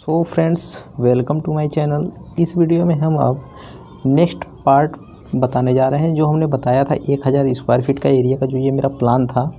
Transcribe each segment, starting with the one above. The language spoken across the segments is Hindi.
So friends, welcome to my channel. इस वीडियो में हम अब नेक्स्ट पार्ट बताने जा रहे हैं। जो हमने बताया था 1000 स्क्वायर फीट का एरिया का जो ये मेरा प्लान था,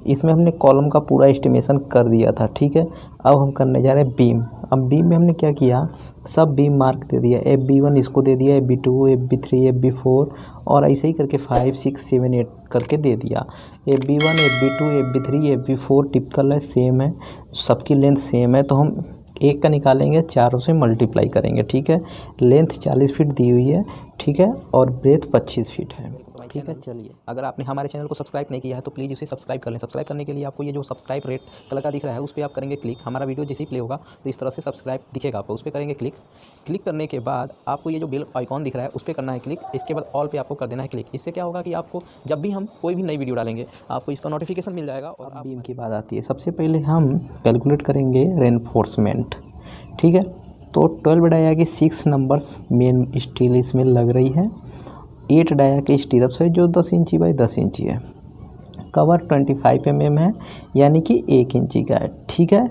इसमें हमने कॉलम का पूरा एस्टिमेशन कर दिया था। ठीक है, अब हम करने जा रहे हैं बीम। अब बीम में हमने क्या किया, सब बीम मार्क दे दिया। FB1 इसको दे दिया, FB2, FB3, FB4 और ऐसे ही करके 5, 6, 7, 8 करके दे दिया। FB1, FB2, FB3, FB4 typical है, सेम है, सबकी लेंथ सेम है। तो हम एक का निकालेंगे, चारों से मल्टीप्लाई करेंगे। ठीक है, लेंथ 40 फीट दी हुई है। ठीक है, और ब्रेथ 25 फीट है। ठीक है, चलिए, अगर आपने हमारे चैनल को सब्सक्राइब नहीं किया है तो प्लीज़ उसे सब्सक्राइब कर लें। सब्सक्राइब करने के लिए आपको ये जो सब्सक्राइब रेड कलर का दिख रहा है उस पर आप करेंगे क्लिक। हमारा वीडियो जैसे ही प्ले होगा तो इस तरह से सब्सक्राइब दिखेगा आपको, उस पर करेंगे क्लिक। क्लिक करने के बाद आपको ये जो बेल आइकॉन दिख रहा है उस पर करना है क्लिक। इसके बाद ऑल पे आपको कर देना है क्लिक। इससे क्या होगा कि आपको जब भी हम कोई भी नई वीडियो डालेंगे आपको इसका नोटिफिकेशन मिल जाएगा। और बीम की बात आती है, सबसे पहले हम कैलकुलेट करेंगे रेनफोर्समेंट। ठीक है, तो 12 डाया की 6 नंबर्स मेन स्टील इसमें लग रही है। 8 डाया के स्टीरप्स है जो 10 इंची बाई 10 इंची है। कवर 25 mm है, यानी कि 1 इंची का है। ठीक है,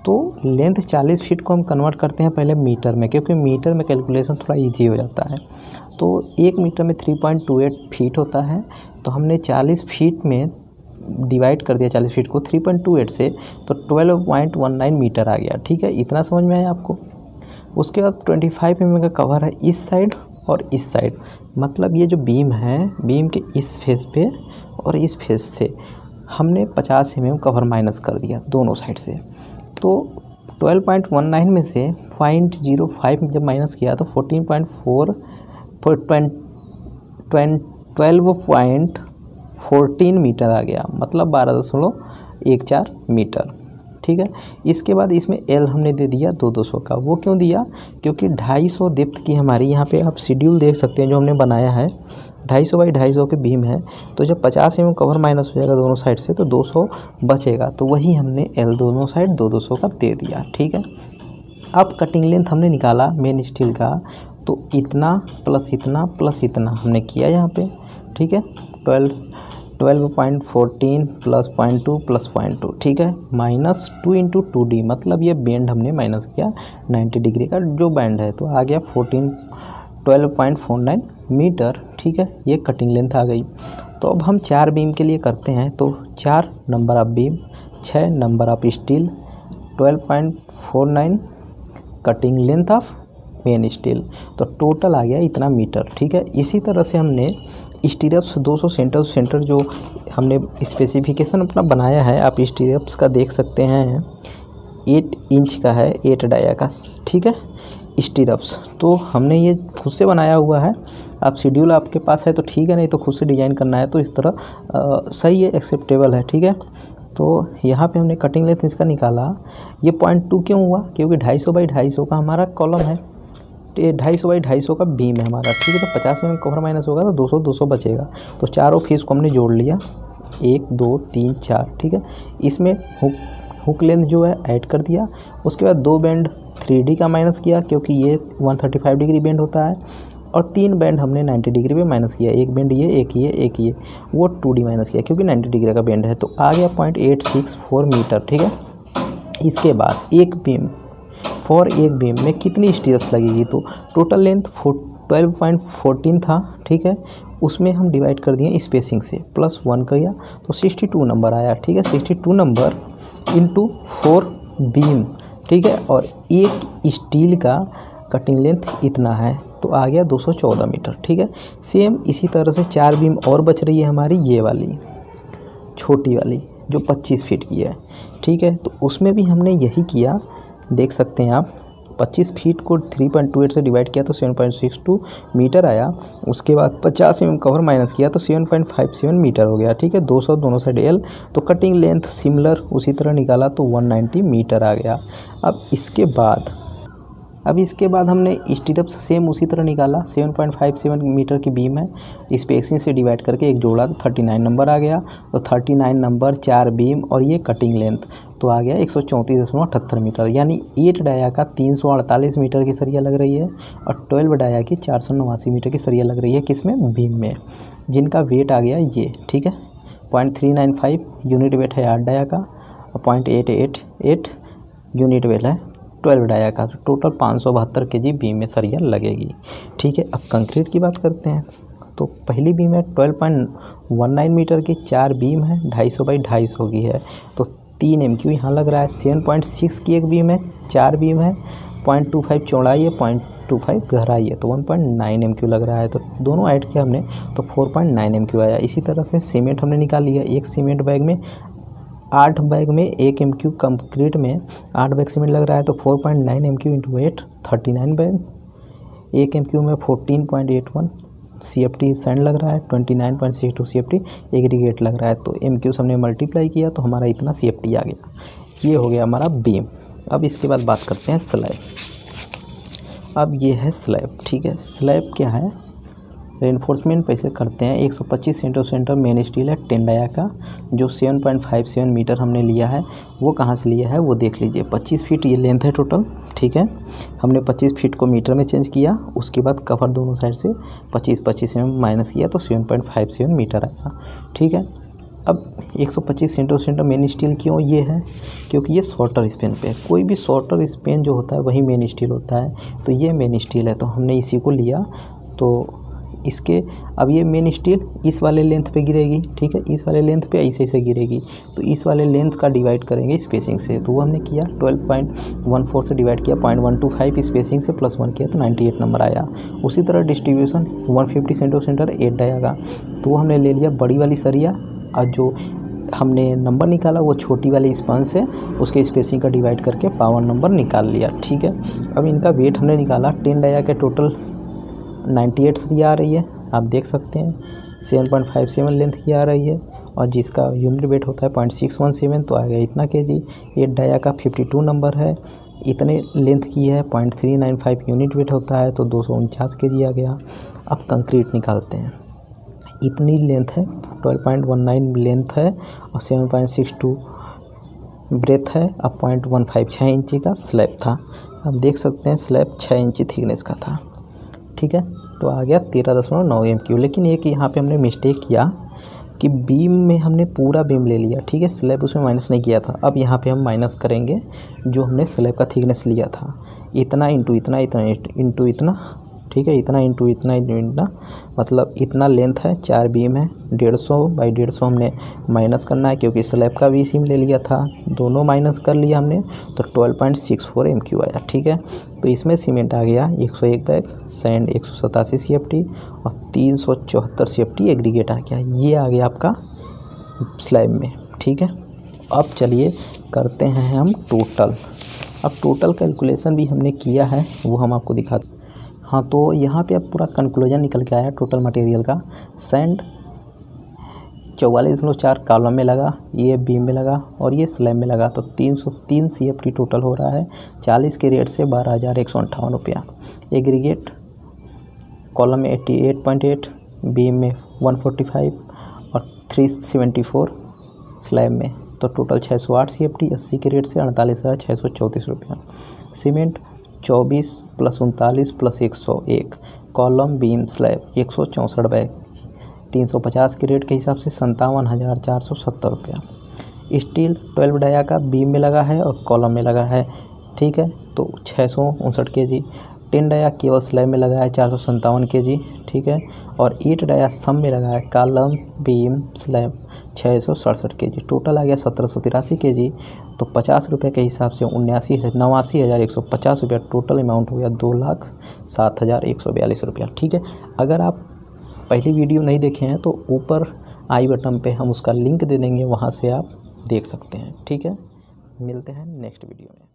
तो लेंथ 40 फीट को हम कन्वर्ट करते हैं पहले मीटर में, क्योंकि मीटर में कैलकुलेशन थोड़ा इजी हो जाता है। तो 1 मीटर में 3.28 फीट होता है। तो हमने 40 फीट में डिवाइड कर दिया 40 फीट को 3.28 से, तो 12.19 मीटर आ गया। ठीक है, इतना समझ में आया आपको। उसके बाद 25 mm का कवर है इस साइड और इस साइड, मतलब ये जो बीम है, बीम के इस फेस पे और इस फेस से हमने 50 mm कवर माइनस कर दिया दोनों साइड से। तो 12.19 में से 0.05 जब माइनस किया तो 12.14 मीटर आ गया, मतलब 12.14 मीटर। ठीक है, इसके बाद इसमें L हमने दे दिया 200 का। वो क्यों दिया, क्योंकि 250 डेप्थ की हमारी यहाँ पे आप शेड्यूल देख सकते हैं जो हमने बनाया है। 250 बाई 250 के बीम है, तो जब 50 mm कवर माइनस हो जाएगा दोनों साइड से तो 200 बचेगा। तो वही हमने L दोनों साइड 200 का दे दिया। ठीक है, अब कटिंग लेंथ हमने निकाला मेन स्टील का, तो इतना प्लस इतना प्लस इतना हमने किया यहाँ पे। ठीक है, 12.14 प्लस 0.2 प्लस 0.2। ठीक है, माइनस 2 इंटू 2D, मतलब ये बैंड हमने माइनस किया 90 डिग्री का जो बैंड है, तो आ गया 12.49 मीटर। ठीक है, ये कटिंग लेंथ आ गई। तो अब हम 4 बीम के लिए करते हैं, तो 4 number of beam, 6 number of steel, 12.49 cutting length of main steel, तो टोटल आ गया इतना मीटर। ठीक है, इसी तरह से हमने स्टीरप्स 200 सेंटर जो हमने स्पेसिफिकेशन अपना बनाया है, आप स्टीरप्स का देख सकते हैं 8 इंच का है, 8 डाया का। ठीक है, स्टीरप्स तो हमने ये खुद से बनाया हुआ है। आप शेड्यूल आपके पास है तो ठीक है, नहीं तो खुद से डिज़ाइन करना है तो इस तरह सही है, एक्सेप्टेबल है। ठीक है, तो यहाँ पे हमने कटिंग लेंथ इसका निकाला। ये 0.2 क्यों हुआ, क्योंकि 250 बाई 250 का हमारा कॉलम है, 250 बाई 250 का बीम है हमारा। ठीक है, तो 50 mm कवर माइनस होगा तो 200 बचेगा। तो चारों फेस को हमने जोड़ लिया, 1 2 3 4। ठीक है, इसमें हुक लेंथ जो है ऐड कर दिया। उसके बाद 2 बैंड 3D का माइनस किया, क्योंकि ये 135 डिग्री बैंड होता है, और 3 बैंड हमने 90 डिग्री पे माइनस किया। एक बैंड ये, एक ये, एक ये, वो 2D माइनस किया क्योंकि 90 डिग्री का बैंड है, तो आ गया 0.864 मीटर। ठीक है, इसके बाद एक बीम में कितनी स्टीरप्स लगेगी, तो टोटल लेंथ 12.14 था। ठीक है, उसमें हम डिवाइड कर दिए स्पेसिंग से, प्लस 1 किया तो 62 नंबर आया। ठीक है, 62 नंबर इंटू 4 बीम। ठीक है, और एक स्टील का कटिंग लेंथ इतना है, तो आ गया 214 मीटर। ठीक है, सेम इसी तरह से 4 बीम और बच रही है हमारी, ये वाली छोटी वाली जो 25 फीट की है। ठीक है, तो उसमें भी हमने यही किया, देख सकते हैं आप। 25 फीट को 3.28 से डिवाइड किया तो 7.62 मीटर आया। उसके बाद 50 mm कवर माइनस किया तो 7.57 मीटर हो गया। ठीक है, 200 दोनों साइड L, तो कटिंग लेंथ सिमिलर उसी तरह निकाला तो 190 मीटर आ गया। अब इसके बाद हमने स्टीरप्स सेम उसी तरह निकाला, 7.57 मीटर की बीम है, स्पेसिंग से डिवाइड करके एक जोड़ा तो 39 नंबर आ गया। तो 39 नंबर 4 बीम और ये कटिंग लेंथ, तो आ गया 134.78 मीटर। यानी 8 डाया का 348 मीटर की सरिया लग रही है, और 12 डाया की 489 मीटर की सरिया लग रही है। किसमें, बीम में, जिनका वेट आ गया ये। ठीक है, 0.395 यूनिट वेट है 8 डाया का, और 0.888 यूनिट वेट है 12 डाया का, तो टोटल 572 kg बीम में सरिया लगेगी। ठीक है, अब कंक्रीट की बात करते हैं। तो पहली बीम है 12.19 मीटर की, 4 बीम है, 250 बाई 250 की है, तो 3 MQ यहाँ लग रहा है। 7.6 की एक बीम है, 4 बीम है, 0.25 चौड़ाई है, 0.25 गहराई है, तो 1.9 MQ लग रहा है। तो दोनों ऐड किया हमने तो 4.9 MQ आया। इसी तरह से सीमेंट हमने निकाल लिया। एक सीमेंट बैग में 8 बैग में 1 MQ, कंक्रीट में 8 बैग सीमेंट लग रहा है, तो 4.9 MQ इंटू 8 39 बैग। 1 MQ में 14.81 CFT सैंड लग रहा है, 29.62 CFT एग्रीगेट लग रहा है। तो MQ हमने मल्टीप्लाई किया तो हमारा इतना CFT आ गया। ये हो गया हमारा बीम। अब इसके बाद बात करते हैं स्लैब। अब ये है स्लैब। ठीक है, स्लैब क्या है, रेनफोर्समेंट पैसे करते हैं। 125 सेंटीमीटर मेन स्टील है 10 डाया का, जो 7.57 मीटर हमने लिया है। वो कहाँ से लिया है वो देख लीजिए। 25 फीट ये लेंथ है टोटल। ठीक है, हमने 25 फीट को मीटर में चेंज किया, उसके बाद कवर दोनों साइड से 25 mm माइनस किया तो 7.57 मीटर आया। ठीक है, अब 125 सेंटीमीटर मेन स्टील क्यों ये है, क्योंकि ये शॉर्टर स्पेन पे है। कोई भी शॉर्टर स्पेन जो होता है वही मेन स्टील होता है, तो ये मेन स्टील है तो हमने इसी को लिया। तो इसके अब ये मेन स्टील इस वाले लेंथ पे गिरेगी। ठीक है, इस वाले लेंथ पे ऐसे ऐसे गिरेगी, तो इस वाले लेंथ का डिवाइड करेंगे स्पेसिंग से। तो वो हमने किया 12.14 से डिवाइड किया 0.125 स्पेसिंग से, +1 किया तो 98 नंबर आया। उसी तरह डिस्ट्रीब्यूशन 150 सेंटीमीटर 8 डाया का, तो वो हमने ले लिया बड़ी वाली सरिया, और जो हमने नंबर निकाला वो छोटी वाली स्पन से उसके स्पेसिंग का डिवाइड करके पावर नंबर निकाल लिया। ठीक है, अब इनका वेट हमने निकाला। 10 डाया के टोटल 98 सरिया आ रही है, आप देख सकते हैं। 7.57 लेंथ की आ रही है, और जिसका यूनिट वेट होता है 0.617, तो आ गया इतना kg। 8 डाया का 52 नंबर है, इतने लेंथ की है, 0.395 यूनिट वेट होता है, तो 249 kg आ गया। अब कंक्रीट निकालते हैं। इतनी लेंथ है, 12.19 लेंथ है, और 7.62 ब्रेथ है। अब 0.15 6 इंची का स्लैब था। आप देख सकते हैं स्लैब 6 इंची थिकनेस का था। ठीक है, तो आ गया 13.9 MQ। लेकिन एक यहाँ पे हमने मिस्टेक किया कि बीम में हमने पूरा बीम ले लिया। ठीक है, स्लैब उसमें माइनस नहीं किया था। अब यहाँ पे हम माइनस करेंगे जो हमने स्लैब का थिकनेस लिया था, इतना इंटू इतना, इतना इंटू इतना। ठीक है, इतना इंटू इतना इंटू इतना, मतलब इतना लेंथ है, 4 बीम है, 150 बाई 150 हमने माइनस करना है, क्योंकि स्लैब का भी सीम ले लिया था, दोनों माइनस कर लिया हमने, तो 12.64 MQ आया। ठीक है, तो इसमें सीमेंट आ गया 101 बैग, सैंड 187 CFT, और 374 CFT एग्रीगेट आ गया। ये आ गया आपका स्लैब में। ठीक है, अब चलिए करते हैं हम टोटल। अब टोटल कैलकुलेशन भी हमने किया है, वो हम आपको दिखाते हैं। हाँ, तो यहाँ पे अब पूरा कंक्लूजन निकल के आया टोटल मटेरियल का। सैंड 44.4 कॉलम में लगा, ये बीम में लगा, और ये स्लैब में लगा, तो 303 CFT टोटल हो रहा है। 40 के रेट से 12,158 रुपया। एग्रीगेट कॉलम में 88.8, बीम में 145 और 374 स्लैब में, तो टोटल 608 CFT। 80 के रेट से 48,634 रुपया। Cement 24 + 39 + 101, column beam slab 164 bag, 350 के रेट के हिसाब से 57,470 रुपया। स्टील 12 डाया का बीम में लगा है और कॉलम में लगा है। ठीक है, तो 659 kg। 10 डाया केवल स्लैब में लगा है, 457 kg। ठीक है, और 8 डाया सब में लगा है, column beam slab 667 kg। Total आ गया 1783 kg। तो 50 रुपये के हिसाब से 89,150 रुपया टोटल अमाउंट हो गया, 2,07,142 रुपया। ठीक है, अगर आप पहली वीडियो नहीं देखे हैं तो ऊपर आई बटन पे हम उसका लिंक दे देंगे, वहाँ से आप देख सकते हैं। ठीक है, मिलते हैं नेक्स्ट वीडियो में।